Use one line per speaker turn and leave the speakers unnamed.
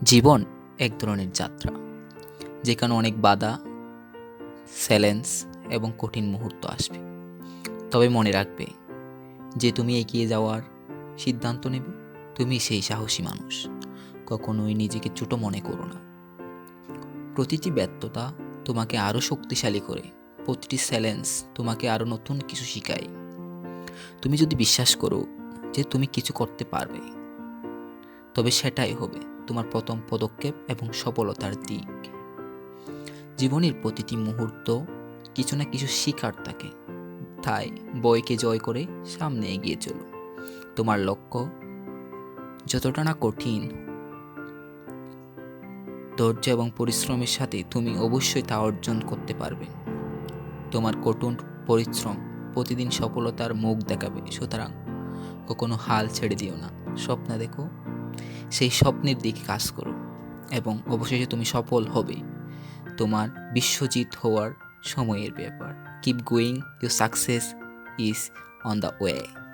জীবন এক ধরনের যাত্রা, যেখানে অনেক বাধা, চ্যালেঞ্জ এবং কঠিন মুহূর্ত আসবে। তবে মনে রাখবে, যে তুমি এগিয়ে যাওয়ার সিদ্ধান্ত নেবে, তুমি সেই সাহসী মানুষ। কখনোই নিজেকে ছোট মনে করো না। প্রতিটি ব্যর্থতা তোমাকে আরও শক্তিশালী করে, প্রতিটি চ্যালেঞ্জ তোমাকে আরও নতুন কিছু শেখায়। তুমি যদি বিশ্বাস করো যে তুমি কিছু করতে পারবে, তবে সেটাই হবে তোমার প্রথম পদক্ষেপ এবং সফলতার দিক। জীবনের প্রতিটি মুহূর্ত কিছু না কিছু শিখার থাকে, তাই ভয়কে জয় করে সামনে এগিয়ে চলো। তোমার লক্ষ্য যতটা না কঠিন, ধৈর্য এবং পরিশ্রমের সাথে তুমি অবশ্যই তা অর্জন করতে পারবে। তোমার কঠোর পরিশ্রম প্রতিদিন সফলতার মুখ দেখাবে, সুতরাং কখনো হাল ছেড়ে দিও না। স্বপ্ন দেখো, সেই স্বপ্নের দিকে কাজ করো এবং অবশেষে তুমি সফল হবে। তোমার বিশ্বজিৎ হওয়ার সময়ের ব্যাপার। Keep going, your success is on the way.